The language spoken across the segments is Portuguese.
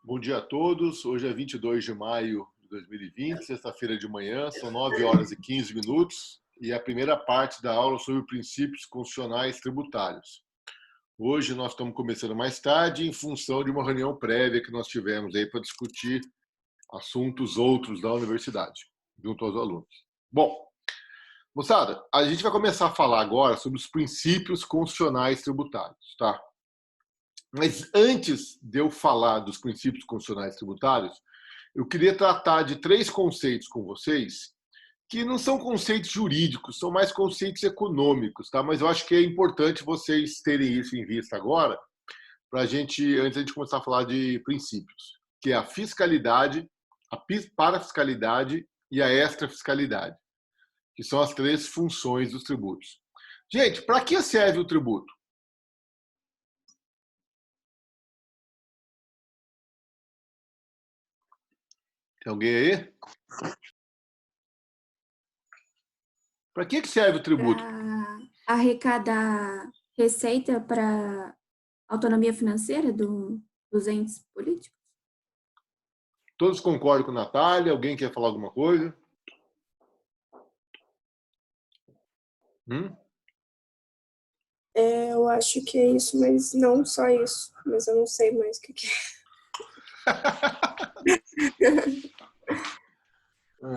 Bom dia a todos. Hoje é 22 de maio de 2020, sexta-feira de manhã, são 9 horas e 15 minutos e a primeira parte da aula sobre princípios constitucionais tributários. Hoje nós estamos começando mais tarde em função de uma reunião prévia que nós tivemos aí para discutir assuntos outros da universidade, junto aos alunos. Bom, moçada, a gente vai começar a falar agora sobre os princípios constitucionais tributários, tá? Mas antes de eu falar dos princípios constitucionais tributários, eu queria tratar de três conceitos com vocês, que não são conceitos jurídicos, são mais conceitos econômicos, tá? Mas eu acho que é importante vocês terem isso em vista agora, para antes a gente começar a falar de princípios, que é a fiscalidade, a parafiscalidade e a extrafiscalidade, que são as três funções dos tributos. Gente, para que serve o tributo? Tem alguém aí? Para que serve o tributo? Para arrecadar receita para autonomia financeira dos entes políticos? Todos concordam com a Natália? Alguém quer falar alguma coisa? Eu acho que é isso, mas não só isso. Mas eu não sei mais o que é.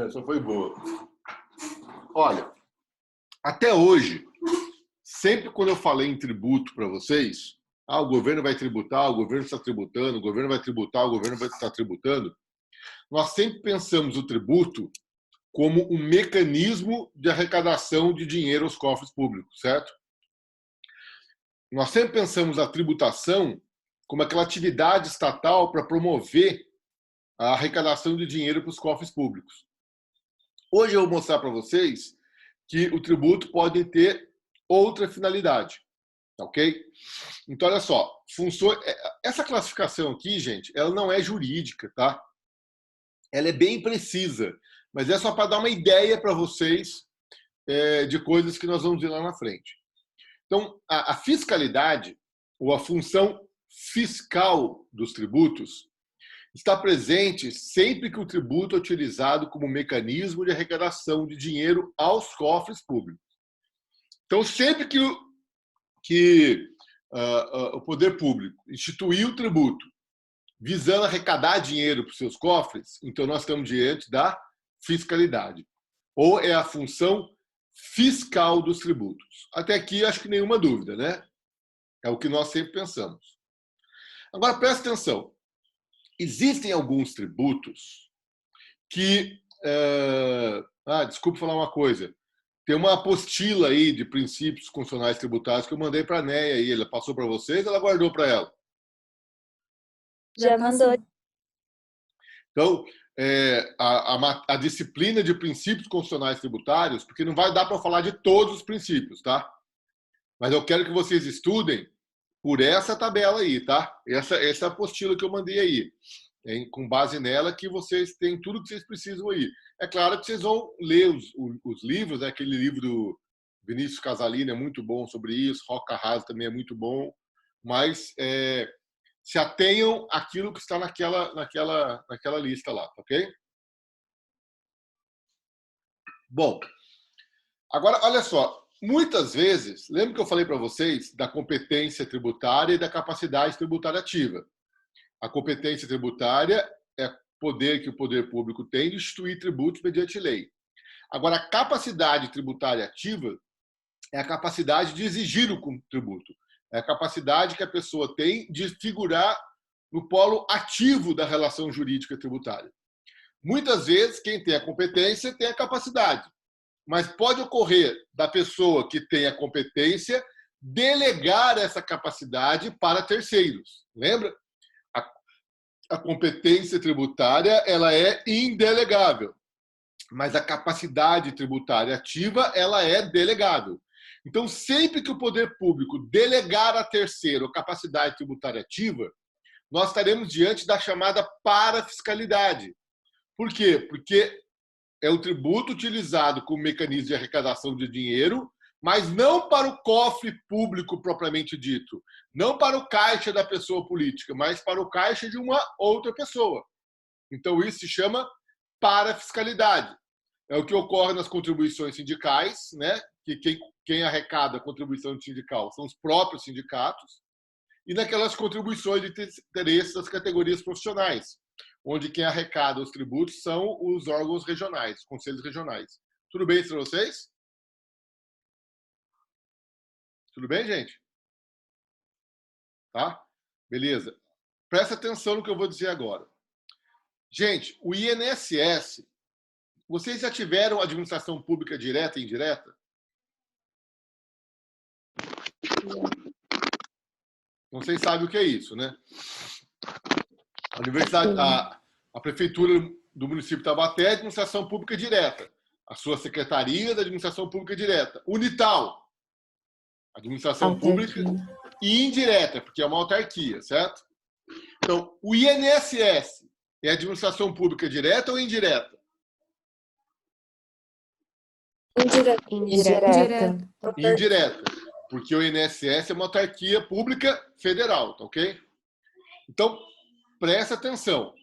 Essa foi boa. Olha, até hoje, sempre quando eu falei em tributo para vocês, o governo vai tributar, o governo está tributando, o governo vai tributar, o governo vai estar tributando, nós sempre pensamos o tributo como um mecanismo de arrecadação de dinheiro aos cofres públicos, certo? Nós sempre pensamos a tributação como aquela atividade estatal para promover a arrecadação de dinheiro para os cofres públicos. Hoje eu vou mostrar para vocês que o tributo pode ter outra finalidade, ok? Então, olha só, essa classificação aqui, gente, ela não é jurídica, tá? Ela é bem precisa, mas é só para dar uma ideia para vocês de coisas que nós vamos ver lá na frente. Então, a fiscalidade, ou a função fiscal dos tributos, está presente sempre que o tributo é utilizado como mecanismo de arrecadação de dinheiro aos cofres públicos. Então, sempre que o poder público instituir o tributo visando arrecadar dinheiro para os seus cofres, então nós estamos diante da fiscalidade. Ou é a função fiscal dos tributos. Até aqui, acho que nenhuma dúvida, né? É o que nós sempre pensamos. Agora, presta atenção. Existem alguns tributos que... desculpa falar uma coisa. Tem uma apostila aí de princípios constitucionais tributários que eu mandei para a Neia aí. Ela passou para vocês ou ela guardou para ela? Já mandou. Então, a disciplina de princípios constitucionais tributários, porque não vai dar para falar de todos os princípios, tá? Mas eu quero que vocês estudem por essa tabela aí, tá? Essa apostila que eu mandei aí. Com base nela que vocês têm tudo que vocês precisam aí. É claro que vocês vão ler os livros, né? Aquele livro do Vinícius Casalini é muito bom sobre isso, Roca Arraso também é muito bom, mas se atenham àquilo que está naquela lista lá, ok? Bom, agora olha só, muitas vezes, lembra que eu falei para vocês da competência tributária e da capacidade tributária ativa? A competência tributária é o poder que o poder público tem de instituir tributos mediante lei. Agora, a capacidade tributária ativa é a capacidade de exigir o tributo. É a capacidade que a pessoa tem de figurar no polo ativo da relação jurídica tributária. Muitas vezes, quem tem a competência tem a capacidade, mas pode ocorrer da pessoa que tem a competência delegar essa capacidade para terceiros. Lembra? A competência tributária ela é indelegável, mas a capacidade tributária ativa ela é delegável. Então, sempre que o poder público delegar a terceiro a capacidade tributária ativa, nós estaremos diante da chamada parafiscalidade. Por quê? Porque é o tributo utilizado como mecanismo de arrecadação de dinheiro, mas não para o cofre público propriamente dito, não para o caixa da pessoa política, mas para o caixa de uma outra pessoa. Então, isso se chama parafiscalidade. É o que ocorre nas contribuições sindicais, né? Que quem arrecada a contribuição sindical são os próprios sindicatos, e naquelas contribuições de interesse das categorias profissionais, onde quem arrecada os tributos são os órgãos regionais, os conselhos regionais. Tudo bem para vocês? Tudo bem, gente? Tá? Beleza. Presta atenção no que eu vou dizer agora. Gente, o INSS, vocês já tiveram administração pública direta e indireta? Vocês sabem o que é isso, né? A universidade, a prefeitura do município de Taubaté é administração pública direta. A sua secretaria da administração pública direta. Unital, administração pública e indireta, porque é uma autarquia, certo? Então, o INSS é administração pública direta ou indireta? Indireta. Indireta, porque o INSS é uma autarquia pública federal, tá ok? Então, presta atenção.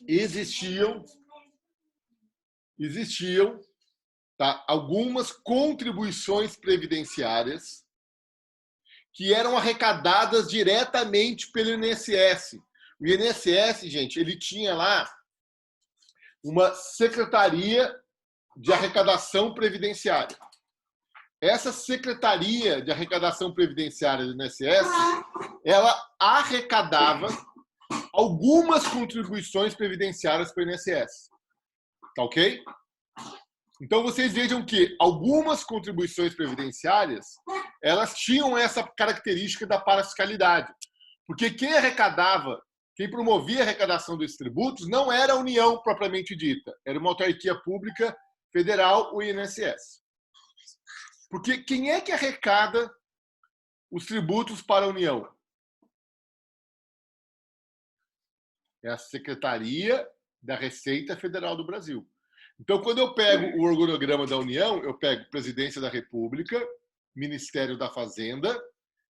Existiam tá, algumas contribuições previdenciárias que eram arrecadadas diretamente pelo INSS. O INSS, gente, ele tinha lá uma secretaria de arrecadação previdenciária. Essa secretaria de arrecadação previdenciária do INSS, ela arrecadava algumas contribuições previdenciárias para o INSS. Tá ok? Então, vocês vejam que algumas contribuições previdenciárias, elas tinham essa característica da parafiscalidade. Porque quem arrecadava, quem promovia a arrecadação dos tributos, não era a União propriamente dita. Era uma autarquia pública federal, o INSS. Porque quem é que arrecada os tributos para a União? É a Secretaria da Receita Federal do Brasil. Então, quando eu pego o organograma da União, eu pego Presidência da República, Ministério da Fazenda,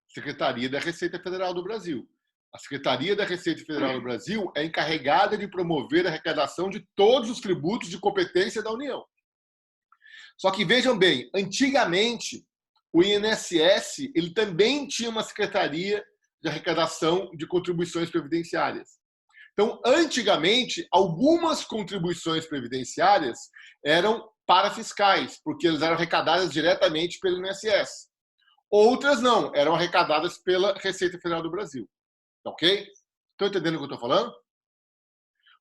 Secretaria da Receita Federal do Brasil. A Secretaria da Receita Federal do Brasil é encarregada de promover a arrecadação de todos os tributos de competência da União. Só que vejam bem, antigamente, o INSS ele também tinha uma secretaria de arrecadação de contribuições previdenciárias. Então, antigamente, algumas contribuições previdenciárias eram parafiscais, porque elas eram arrecadadas diretamente pelo INSS. Outras não, eram arrecadadas pela Receita Federal do Brasil. Ok? Estão entendendo o que eu estou falando?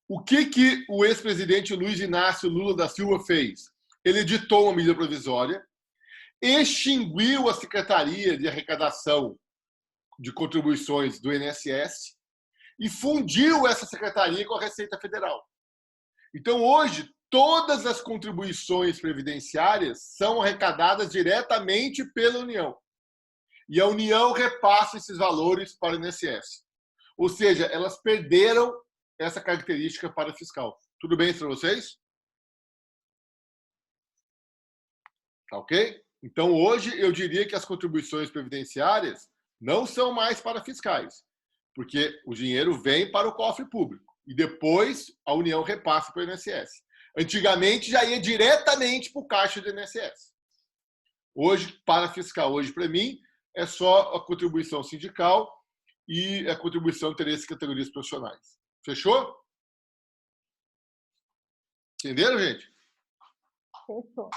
O que o ex-presidente Luiz Inácio Lula da Silva fez? Ele editou uma medida provisória, extinguiu a Secretaria de Arrecadação de Contribuições do INSS e fundiu essa secretaria com a Receita Federal. Então, hoje, todas as contribuições previdenciárias são arrecadadas diretamente pela União. E a União repassa esses valores para o INSS. Ou seja, elas perderam essa característica parafiscal. Tudo bem para vocês? Tá ok? Então, hoje, eu diria que as contribuições previdenciárias não são mais parafiscais, porque o dinheiro vem para o cofre público e depois a União repassa para o INSS. Antigamente, já ia diretamente para o caixa do INSS. Hoje, parafiscal, hoje, para mim, é só a contribuição sindical e a contribuição de interesse de categorias profissionais. Fechou? Entenderam, gente? Fechou.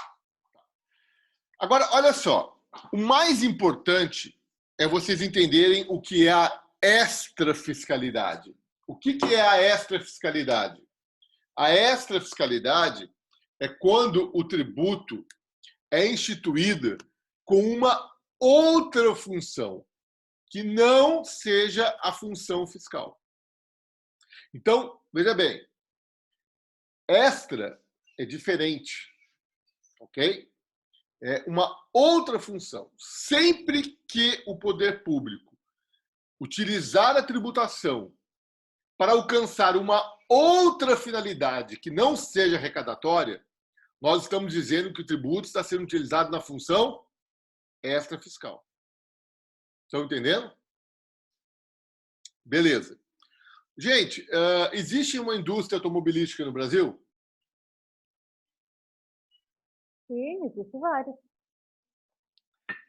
Agora, olha só. O mais importante é vocês entenderem o que é a extrafiscalidade. O que é a extrafiscalidade? A extrafiscalidade é quando o tributo é instituído com uma outra função, que não seja a função fiscal. Então, veja bem, extra é diferente, ok? É uma outra função. Sempre que o poder público utilizar a tributação para alcançar uma outra finalidade que não seja arrecadatória, nós estamos dizendo que o tributo está sendo utilizado na função extra fiscal. Estão entendendo? Beleza. Gente, existe uma indústria automobilística no Brasil? Sim, existe várias.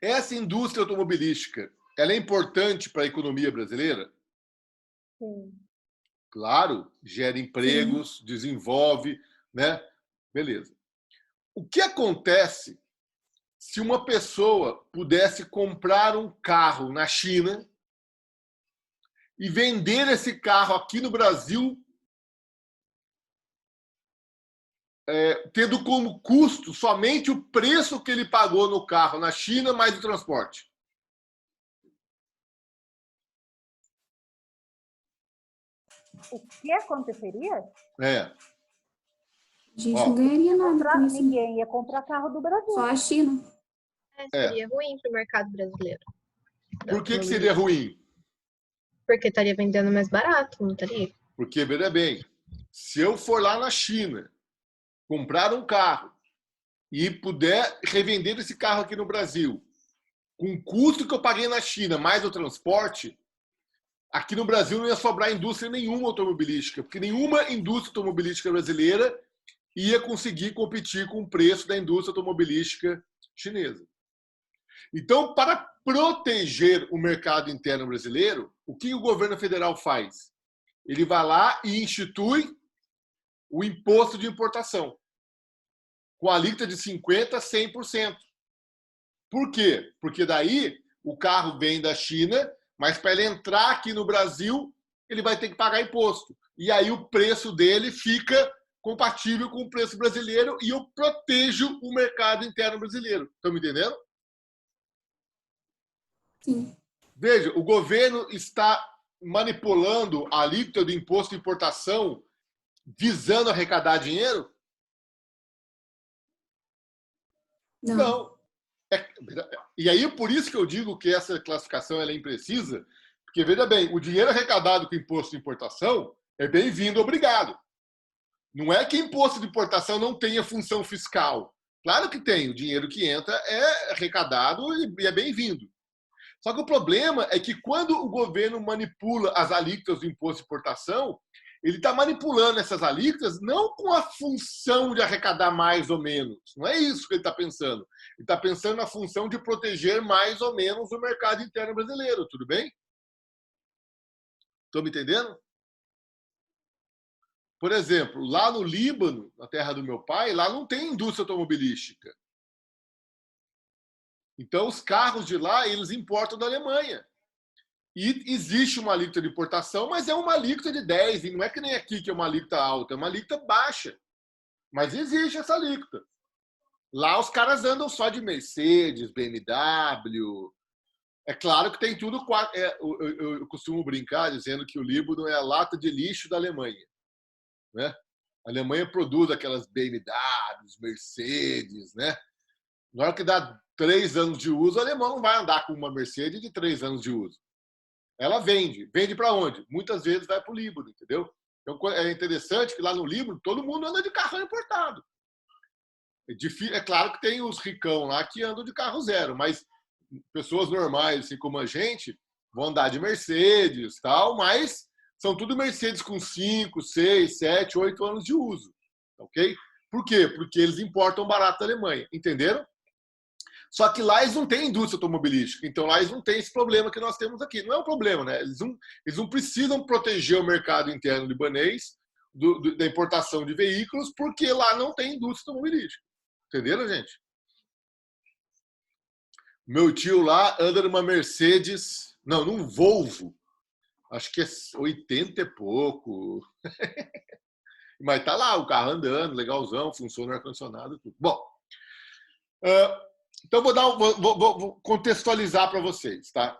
Essa indústria automobilística, ela é importante para a economia brasileira? Sim. Claro, gera empregos, desenvolve, né? Beleza. O que acontece se uma pessoa pudesse comprar um carro na China e vender esse carro aqui no Brasil, tendo como custo somente o preço que ele pagou no carro na China mais o transporte? O que aconteceria? É. A gente não ganharia nada com isso. Ninguém ia comprar carro do Brasil. Só a China. Seria ruim para o mercado brasileiro. Por que seria ruim? Porque estaria vendendo mais barato, não estaria? Porque, veja bem, se eu for lá na China comprar um carro e puder revender esse carro aqui no Brasil com o custo que eu paguei na China mais o transporte, aqui no Brasil não ia sobrar indústria nenhuma automobilística, porque nenhuma indústria automobilística brasileira ia conseguir competir com o preço da indústria automobilística chinesa. Então, para proteger o mercado interno brasileiro, o que o governo federal faz? Ele vai lá e institui o imposto de importação, com a alíquota de 50% a 100%. Por quê? Porque daí o carro vem da China, mas para ele entrar aqui no Brasil, ele vai ter que pagar imposto. E aí o preço dele fica compatível com o preço brasileiro e eu protejo o mercado interno brasileiro. Estão me entendendo? Sim. Veja, o governo está manipulando a alíquota do imposto de importação visando arrecadar dinheiro? Não. E aí, por isso que eu digo que essa classificação ela é imprecisa, porque, veja bem, o dinheiro arrecadado com imposto de importação é bem-vindo, obrigado. Não é que imposto de importação não tenha função fiscal. Claro que tem. O dinheiro que entra é arrecadado e é bem-vindo. Só que o problema é que quando o governo manipula as alíquotas do imposto de importação, ele está manipulando essas alíquotas não com a função de arrecadar mais ou menos. Não é isso que ele está pensando. Ele está pensando na função de proteger mais ou menos o mercado interno brasileiro. Tudo bem? Estão me entendendo? Por exemplo, lá no Líbano, na terra do meu pai, lá não tem indústria automobilística. Então, os carros de lá, eles importam da Alemanha. E existe uma alíquota de importação, mas é uma alíquota de 10%. E não é que nem aqui, que é uma alíquota alta, é uma alíquota baixa. Mas existe essa alíquota. Lá os caras andam só de Mercedes, BMW. É claro que tem tudo. Eu costumo brincar dizendo que o Líbano é a lata de lixo da Alemanha. Né? A Alemanha produz aquelas BMWs, Mercedes, né? Na hora que dá 3 anos de uso, o alemão não vai andar com uma Mercedes de 3 anos de uso. Ela vende. Vende para onde? Muitas vezes vai para o Líbano, entendeu? Então é interessante que lá no Líbano todo mundo anda de carro importado. É claro que tem os ricão lá que andam de carro zero, mas pessoas normais, assim como a gente, vão andar de Mercedes, tal, mas são tudo Mercedes com 5, 6, 7, 8 anos de uso. Ok? Por quê? Porque eles importam barato da Alemanha. Entenderam? Só que lá eles não têm indústria automobilística. Então lá eles não têm esse problema que nós temos aqui. Não é um problema, né? Eles não precisam proteger o mercado interno libanês da importação de veículos, porque lá não tem indústria automobilística. Entenderam, gente? Meu tio lá anda numa Mercedes, não, num Volvo. Acho que é 80 e pouco. Mas tá lá o carro andando, legalzão, funciona o ar-condicionado, tudo. Bom, então vou contextualizar para vocês, tá?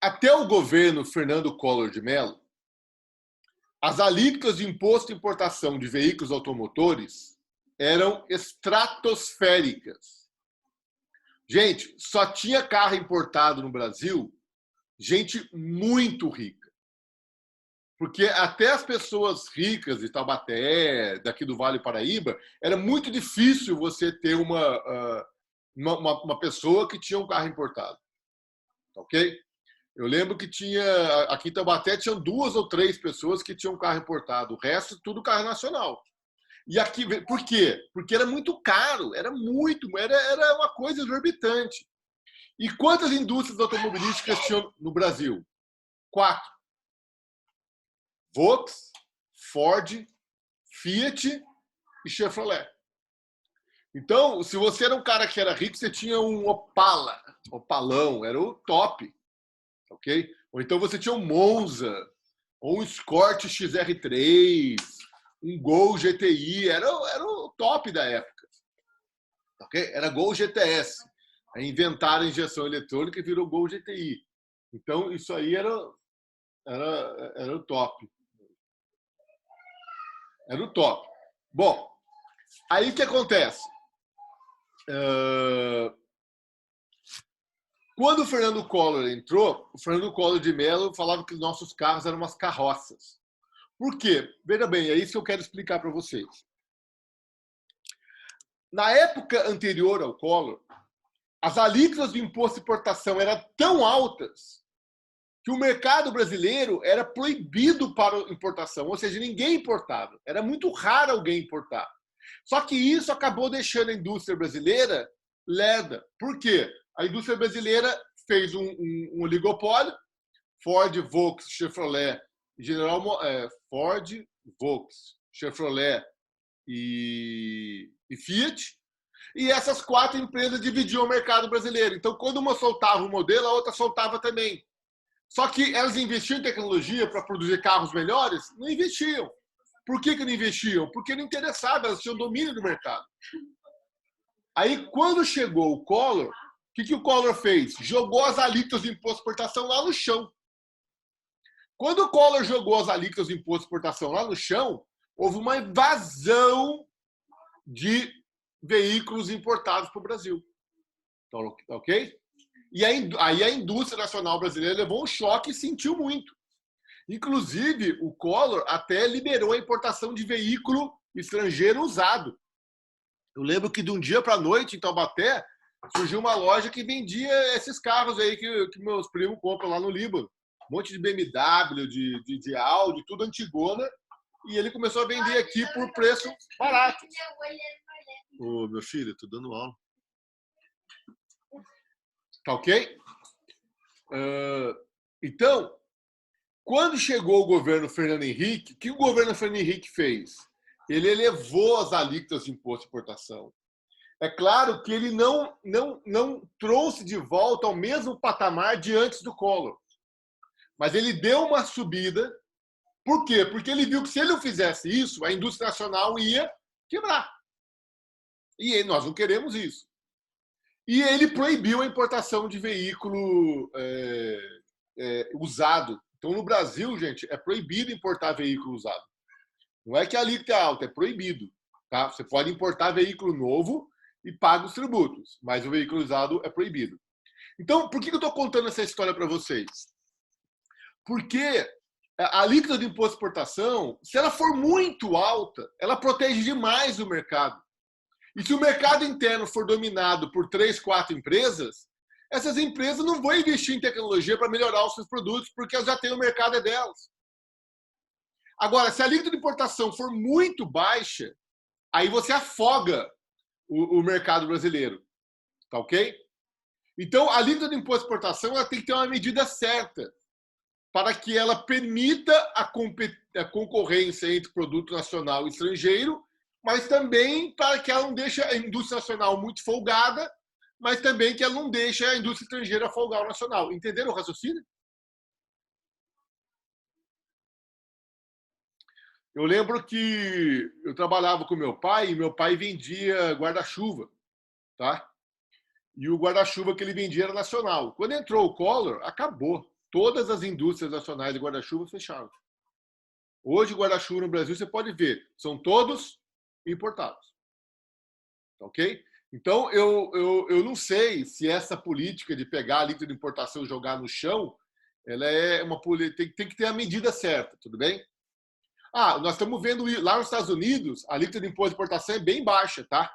Até o governo Fernando Collor de Mello, as alíquotas de imposto de importação de veículos automotores eram estratosféricas. Gente, só tinha carro importado no Brasil gente muito rica. Porque até as pessoas ricas de Taubaté, daqui do Vale do Paraíba, era muito difícil você ter uma pessoa que tinha um carro importado. Ok? Eu lembro que aqui em Taubaté tinham 2 ou 3 pessoas que tinham carro importado. O resto, tudo carro nacional. E aqui, por quê? Porque era muito caro, era uma coisa exorbitante. E quantas indústrias automobilísticas tinham no Brasil? 4. Volks, Ford, Fiat e Chevrolet. Então, se você era um cara que era rico, você tinha um Opalão, era o top. Ok? Ou então você tinha um Monza, ou um Escort XR3, um Gol GTI, era o top da época. Okay? Era Gol GTS. Aí inventaram a injeção eletrônica e virou Gol GTI. Então, isso aí era o top. Era o top. Bom, aí o que acontece? Quando o Fernando Collor entrou, o Fernando Collor de Mello falava que os nossos carros eram umas carroças. Por quê? Veja bem, é isso que eu quero explicar para vocês. Na época anterior ao Collor, as alíquotas do imposto de importação eram tão altas que o mercado brasileiro era proibido para importação, ou seja, ninguém importava. Era muito raro alguém importar. Só que isso acabou deixando a indústria brasileira lerda. Por quê? A indústria brasileira fez um oligopólio, Ford, Volks, Chevrolet, Ford, Volks, Chevrolet e Fiat. E essas 4 empresas dividiam o mercado brasileiro. Então, quando uma soltava um modelo, a outra soltava também. Só que elas investiam em tecnologia para produzir carros melhores? Não investiam. Por que não investiam? Porque não interessava, elas tinham domínio do mercado. Aí, quando chegou o Collor, o que o Collor fez? Jogou as alíquotas de imposto de exportação lá no chão. Quando o Collor jogou as alíquotas de imposto de exportação lá no chão, houve uma invasão de veículos importados para o Brasil. Então, ok? E aí a indústria nacional brasileira levou um choque e sentiu muito. Inclusive, o Collor até liberou a importação de veículo estrangeiro usado. Eu lembro que de um dia para a noite, em Taubaté, surgiu uma loja que vendia esses carros aí que meus primos compram lá no Líbano. Um monte de BMW, de Audi, tudo antigona. E ele começou a vender aqui por preço barato. Ô, meu filho, tô dando aula. Tá ok? Então, quando chegou o governo Fernando Henrique, o que o governo Fernando Henrique fez? Ele elevou as alíquotas de imposto de importação. É claro que ele não trouxe de volta ao mesmo patamar de antes do Collor. Mas ele deu uma subida. Por quê? Porque ele viu que se ele não fizesse isso, a indústria nacional ia quebrar. E nós não queremos isso. E ele proibiu a importação de veículo usado. Então, no Brasil, gente, é proibido importar veículo usado. Não é que a alíquota é alta, é proibido. Tá? Você pode importar veículo novo e paga os tributos, mas o veículo usado é proibido. Então, por que eu estou contando essa história para vocês? Porque a alíquota de imposto de exportação, se ela for muito alta, ela protege demais o mercado. E se o mercado interno for dominado por 3, 4 empresas, essas empresas não vão investir em tecnologia para melhorar os seus produtos, porque elas já têm o mercado delas. Agora, se a alíquota de importação for muito baixa, aí você afoga o mercado brasileiro. Tá ok? Então, a alíquota de imposto de exportação ela tem que ter uma medida certa para que ela permita a concorrência entre produto nacional e estrangeiro, mas também para que ela não deixe a indústria nacional muito folgada, mas também que ela não deixe a indústria estrangeira folgar o nacional. Entenderam o raciocínio? Eu lembro que eu trabalhava com meu pai e meu pai vendia guarda-chuva, tá? E o guarda-chuva que ele vendia era nacional. Quando entrou o Collor, acabou. Todas as indústrias nacionais de guarda-chuva fecharam. Hoje, guarda-chuva no Brasil, você pode ver, são todos importados. Ok? Então, eu não sei se essa política de pegar a alíquota de importação e jogar no chão Ela é uma tem que ter a medida certa, tudo bem? Ah, nós estamos vendo lá nos Estados Unidos, a alíquota de imposto de importação é bem baixa, tá?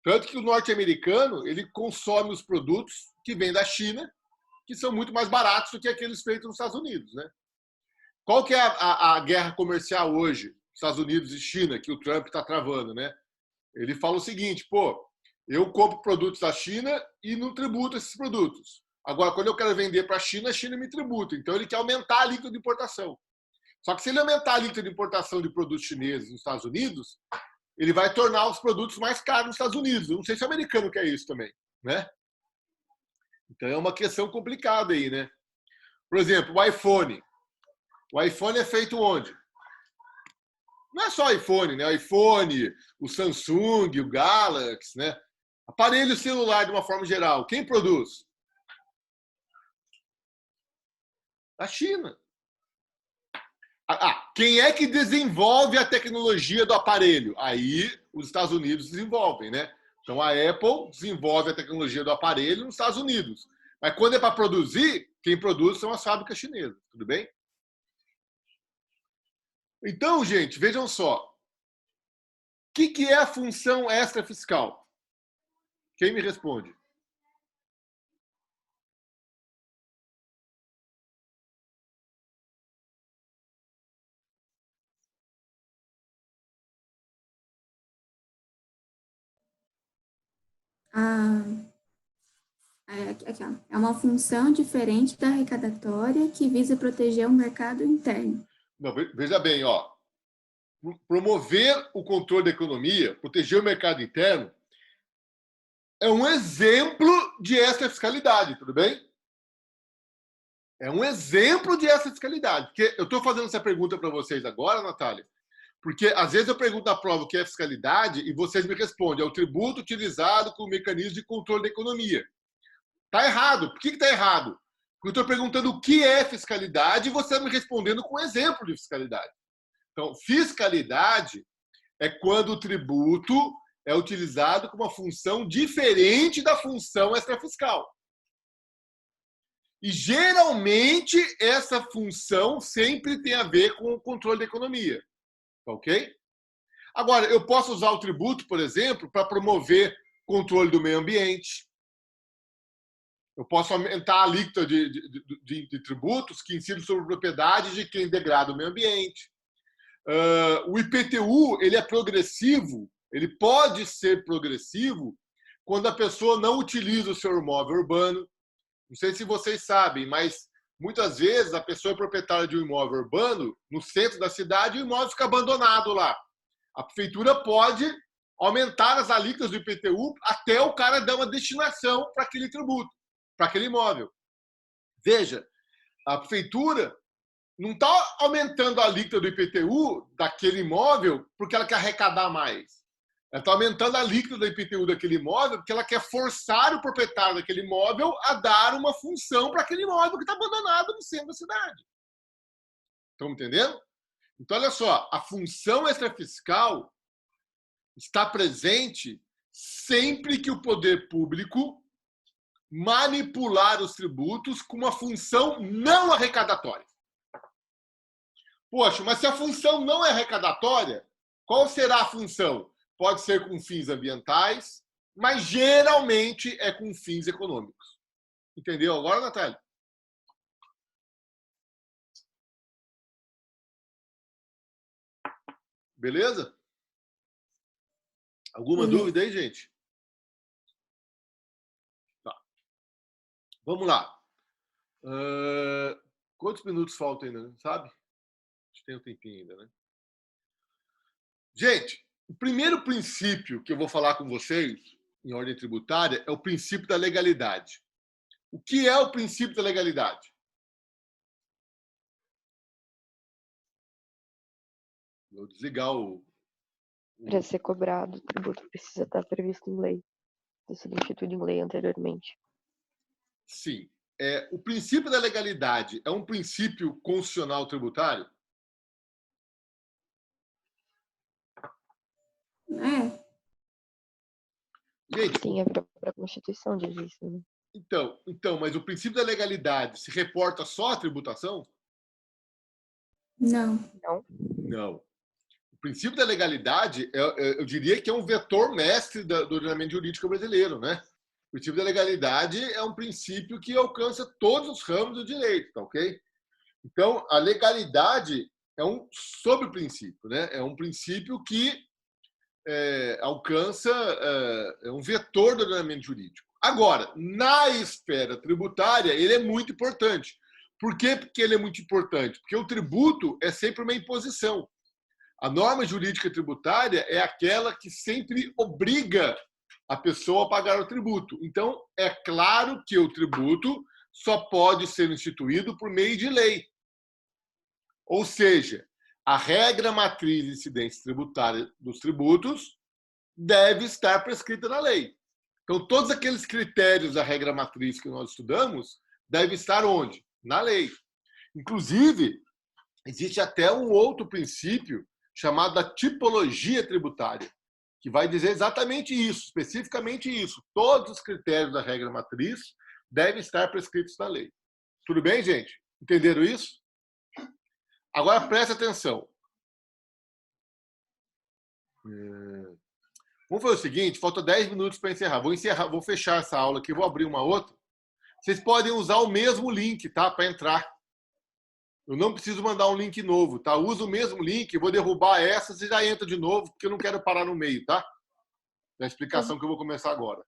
Tanto que o norte-americano, ele consome os produtos que vêm da China, que são muito mais baratos do que aqueles feitos nos Estados Unidos, né? Qual que é a guerra comercial hoje, Estados Unidos e China, que o Trump está travando, né? Ele fala o seguinte, pô, eu compro produtos da China e não tributo esses produtos. Agora, quando eu quero vender para a China me tributa. Então, ele quer aumentar a alíquota de importação. Só que se ele aumentar a alíquota de importação de produtos chineses nos Estados Unidos, ele vai tornar os produtos mais caros nos Estados Unidos. Eu não sei se o americano quer isso também, né? Então, é uma questão complicada aí, né? Por exemplo, o iPhone. O iPhone é feito onde? Não é só iPhone, né? O iPhone, o Samsung, o Galaxy, né? Aparelho celular, de uma forma geral. Quem produz? A China. Quem é que desenvolve a tecnologia do aparelho? Aí os Estados Unidos desenvolvem, né? Então a Apple desenvolve a tecnologia do aparelho nos Estados Unidos. Mas quando é para produzir, quem produz são as fábricas chinesas, tudo bem? Então, gente, vejam só. O que é a função extrafiscal? Quem me responde? Ah, aqui, ó. É uma função diferente da arrecadatória que visa proteger o mercado interno. Não, veja bem, ó. Promover o controle da economia, proteger o mercado interno, é um exemplo de extrafiscalidade, tudo bem? É um exemplo de extrafiscalidade. Porque eu estou fazendo essa pergunta para vocês agora, Natália, porque às vezes eu pergunto na prova o que é fiscalidade e vocês me respondem, é o tributo utilizado como mecanismo de controle da economia. Tá errado. Por que está errado? Porque eu estou perguntando o que é fiscalidade e você me respondendo com um exemplo de fiscalidade. Então, fiscalidade é quando o tributo é utilizado com uma função diferente da função extrafiscal. E, geralmente, essa função sempre tem a ver com o controle da economia. Ok? Agora, eu posso usar o tributo, por exemplo, para promover controle do meio ambiente. Eu posso aumentar a alíquota de tributos que incidem sobre propriedade de quem degrada o meio ambiente. O IPTU, ele é progressivo, ele pode ser progressivo quando a pessoa não utiliza o seu imóvel urbano. Não sei se vocês sabem, mas muitas vezes a pessoa é proprietária de um imóvel urbano no centro da cidade e o imóvel fica abandonado lá. A prefeitura pode aumentar as alíquotas do IPTU até o cara dar uma destinação para aquele tributo, para aquele imóvel. Veja, a prefeitura não está aumentando a alíquota do IPTU daquele imóvel porque ela quer arrecadar mais. Ela está aumentando a alíquota do IPTU daquele imóvel porque ela quer forçar o proprietário daquele imóvel a dar uma função para aquele imóvel que está abandonado no centro da cidade. Estão entendendo? Então, olha só, a função extrafiscal está presente sempre que o poder público manipular os tributos com uma função não arrecadatória. Poxa, mas se a função não é arrecadatória, qual será a função? Pode ser com fins ambientais, mas geralmente é com fins econômicos. Entendeu agora, Natália? Beleza? Alguma dúvida aí, gente? Tá. Vamos lá. Quantos minutos faltam ainda, sabe? A gente tem um tempinho ainda, né? Gente, o primeiro princípio que eu vou falar com vocês, em ordem tributária, é o princípio da legalidade. O que é o princípio da legalidade? Vou desligar o... Para ser cobrado, o tributo precisa estar previsto em lei, ter sido instituído em lei anteriormente. Sim. O princípio da legalidade é um princípio constitucional tributário? É. Gente, Sim, a própria Constituição diz isso, né? Então, mas o princípio da legalidade se reporta só à tributação? Não. Não. O princípio da legalidade, eu diria que é um vetor mestre do ordenamento jurídico brasileiro, né? O princípio da legalidade é um princípio que alcança todos os ramos do direito, tá ok? Então, a legalidade é um sobre-princípio, né? É um princípio que alcança, é um vetor do ordenamento jurídico. Agora, na esfera tributária, ele é muito importante. Por quê que ele é muito importante? Porque o tributo é sempre uma imposição. A norma jurídica tributária é aquela que sempre obriga a pessoa a pagar o tributo. Então, é claro que o tributo só pode ser instituído por meio de lei. Ou seja, a regra matriz de incidência tributária dos tributos deve estar prescrita na lei. Então, todos aqueles critérios da regra matriz que nós estudamos devem estar onde? Na lei. Inclusive, existe até um outro princípio chamado da tipologia tributária, que vai dizer exatamente isso, especificamente isso. Todos os critérios da regra matriz devem estar prescritos na lei. Tudo bem, gente? Entenderam isso? Agora, presta atenção. Vamos fazer o seguinte, falta 10 minutos para encerrar. Vou fechar essa aula aqui, vou abrir uma outra. Vocês podem usar o mesmo link, tá? Para entrar. Eu não preciso mandar um link novo, tá? Usa o mesmo link, vou derrubar essa e já entra de novo, porque eu não quero parar no meio, tá? Da explicação que eu vou começar agora.